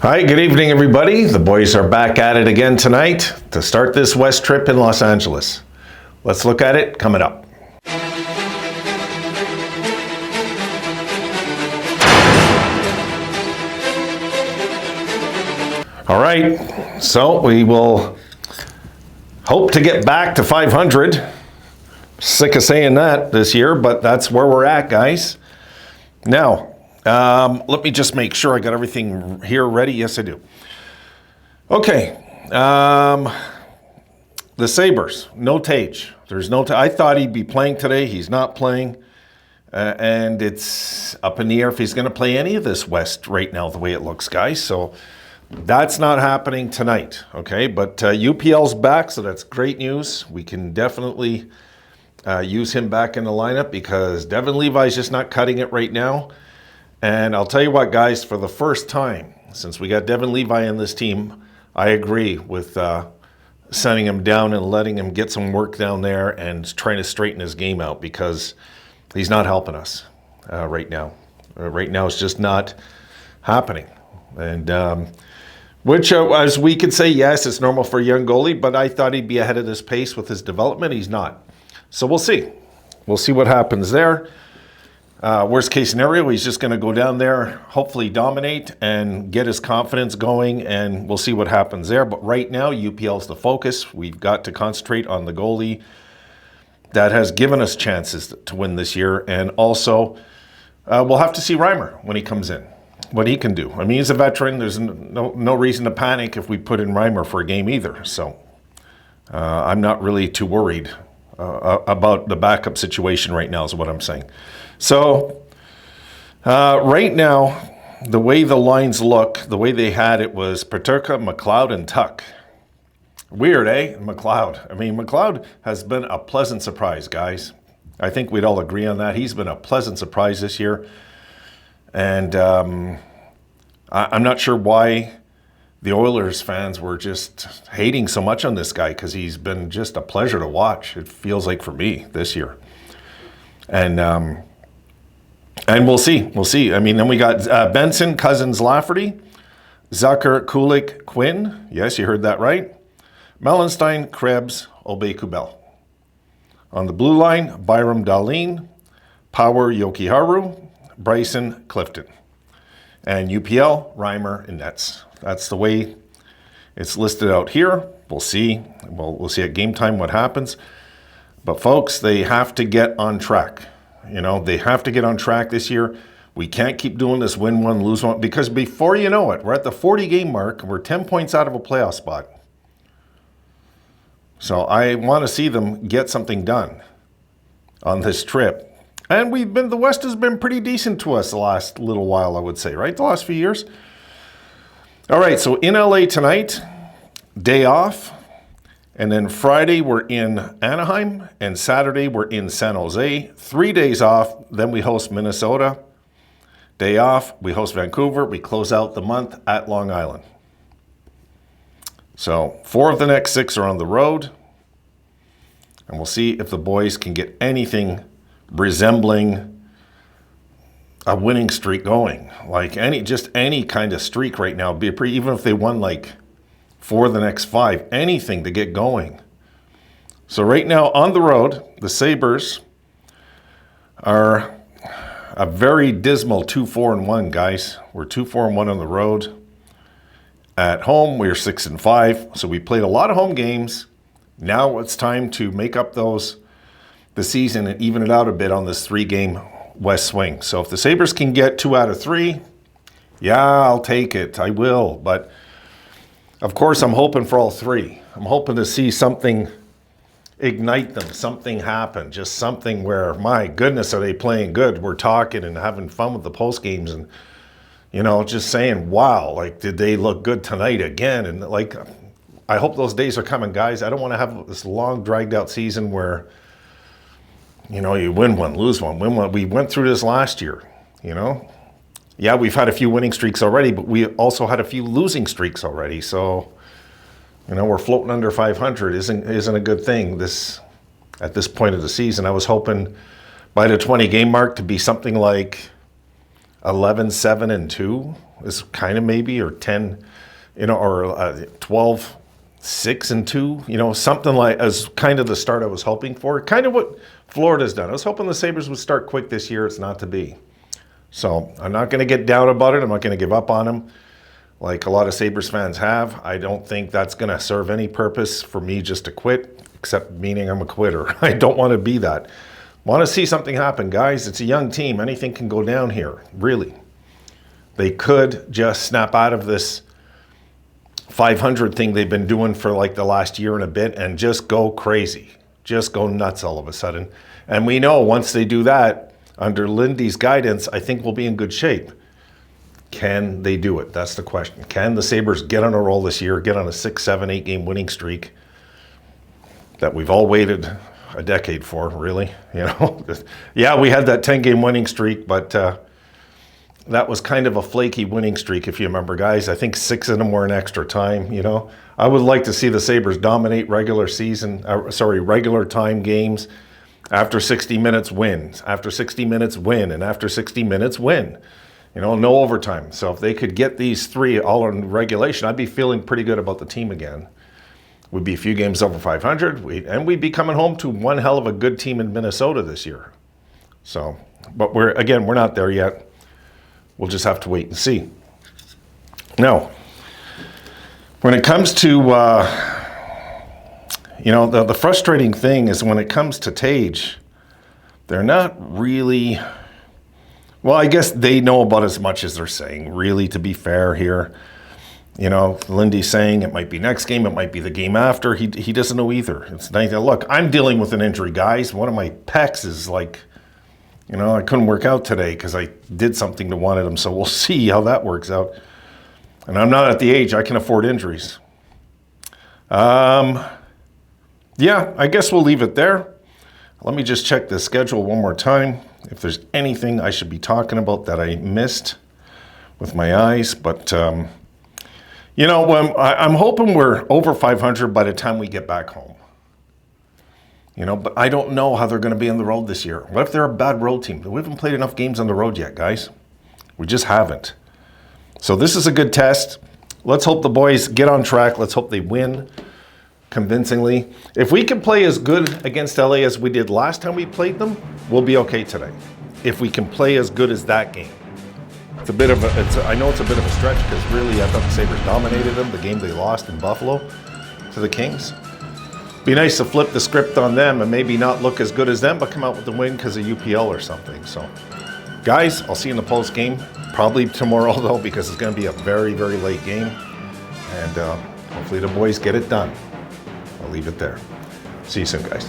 Hi, good evening, everybody. The boys are back at it again tonight to start this West trip in Los Angeles. Let's look at it coming up. All right, so we will hope to get back to 500. Sick of saying that this year, but that's where we're at, guys. Now, let me just make sure I got everything here ready. Yes, I do. Okay. The Sabres, no Tage. There's no. I thought he'd be playing today. He's not playing, and it's up in the air if he's going to play any of this West right now, the way it looks, guys. So that's not happening tonight. Okay, but UPL's back, so that's great news. We can definitely use him back in the lineup because Devin Levi's just not cutting it right now. And I'll tell you what, guys, for the first time since we got Devin Levi in this team, I agree with sending him down and letting him get some work down there and trying to straighten his game out because he's not helping us right now. Right now it's just not happening. And which, as we could say, yes, it's normal for a young goalie, but I thought he'd be ahead of this pace with his development. He's not. So we'll see. We'll see what happens there. Worst case scenario, he's just going to go down there, hopefully dominate and get his confidence going, and we'll see what happens there. But right now, UPL's the focus. We've got to concentrate on the goalie that has given us chances to win this year. And also, we'll have to see Reimer when he comes in, what he can do. I mean, he's a veteran. There's no reason to panic if we put in Reimer for a game either. So I'm not really too worried about the backup situation right now is what I'm saying. So right now, the way the lines look, the way they had it was Peterka, McLeod, and Tuck. Weird, eh? McLeod. I mean, McLeod has been a pleasant surprise, guys. I think we'd all agree on that. He's been a pleasant surprise this year. And I'm not sure why the Oilers fans were just hating so much on this guy because he's been just a pleasure to watch, it feels like for me this year. And we'll see. We'll see. I mean, then we got Benson, Cousins, Lafferty, Zucker, Kulik, Quinn. Yes, you heard that right. Mellenstein, Krebs, Obey-Kubel. On the blue line, Byram, Dahlin, Power, Yokiharu, Bryson, Clifton. And UPL, Reimer, and Nets. That's the way it's listed out here. We'll see. We'll see at game time what happens. But folks, they have to get on track. You know, they have to get on track this year. We can't keep doing this win one, lose one, because before you know it, we're at the 40-game mark, and we're 10 points out of a playoff spot. So I want to see them get something done on this trip. And the West has been pretty decent to us the last little while, I would say, right? The last few years. All right, so in LA tonight, day off. And then Friday, we're in Anaheim, and Saturday, we're in San Jose. 3 days off, then we host Minnesota. Day off, we host Vancouver. We close out the month at Long Island. So 4 of the next 6 are on the road. And we'll see if the boys can get anything resembling a winning streak going. Like any kind of streak right now. Even if they won like 4 of the next 5, anything to get going. So right now on the road, the Sabres are a very dismal 2-4-1, guys. We're 2-4-1 on the road. At home, we're 6-5. So we played a lot of home games. Now it's time to make up the season and even it out a bit on this 3-game West swing. So if the Sabres can get 2 out of 3, yeah, I'll take it. I will. But of course, I'm hoping for all 3. I'm hoping to see something ignite them, something happen, just something where, my goodness, are they playing good? We're talking and having fun with the post games and, you know, just saying, wow, like, did they look good tonight again? And, like, I hope those days are coming, guys. I don't want to have this long, dragged-out season where, you know, you win one, lose one, win one. We went through this last year, you know. Yeah, we've had a few winning streaks already, but we also had a few losing streaks already. So, you know, we're floating under 500 isn't a good thing at this point of the season. I was hoping by the 20-game mark to be something like 11-7-2, is kind of maybe, or 10, or 12, 6-2, something like as kind of the start I was hoping for. Kind of what Florida's done. I was hoping the Sabres would start quick this year. It's not to be. So I'm not going to get down about it. I'm not going to give up on them like a lot of Sabres fans have. I don't think that's going to serve any purpose for me just to quit, except meaning I'm a quitter. I don't want to be that. Want to see something happen, guys. It's a young team. Anything can go down here, really. They could just snap out of this 500 thing they've been doing for like the last year and a bit and just go crazy. Just go nuts all of a sudden. And we know once they do that, under Lindy's guidance, I think we'll be in good shape. Can they do it? That's the question. Can the Sabres get on a roll this year, get on a 6, 7, 8 game winning streak that we've all waited a decade for, really? Yeah, we had that 10 game winning streak, but that was kind of a flaky winning streak, if you remember, guys. I think 6 of them were in extra time, I would like to see the Sabres dominate regular time games. After 60 minutes wins, after 60 minutes win, and after 60 minutes win. No overtime. So if they could get these 3 all in regulation, I'd be feeling pretty good about the team again. We'd be a few games over 500, and we'd be coming home to one hell of a good team in Minnesota this year. So, but we're not there yet. We'll just have to wait and see. Now, when it comes to, the frustrating thing is when it comes to Tage, they're not really, well, I guess they know about as much as they're saying, really, to be fair here. Lindy's saying it might be next game, it might be the game after. He doesn't know either. It's nice. Look, I'm dealing with an injury, guys. One of my pecs is like, I couldn't work out today because I did something to one of them, so we'll see how that works out. And I'm not at the age I can afford injuries. Yeah, I guess we'll leave it there. Let me just check the schedule one more time. If there's anything I should be talking about that I missed with my eyes. But, I'm hoping we're over 500 by the time we get back home. But I don't know how they're going to be on the road this year. What if they're a bad road team? We haven't played enough games on the road yet, guys. We just haven't. So this is a good test. Let's hope the boys get on track. Let's hope they win convincingly. If we can play as good against LA as we did last time we played them, we'll be okay today. If we can play as good as that game. I know it's a bit of a stretch because really I thought the Sabres dominated them, the game they lost in Buffalo to the Kings. Be nice to flip the script on them and maybe not look as good as them, but come out with the win because of UPL or something. So, guys, I'll see you in the post game. Probably tomorrow, though, because it's going to be a very, very late game. And hopefully the boys get it done. I'll leave it there. See you soon, guys.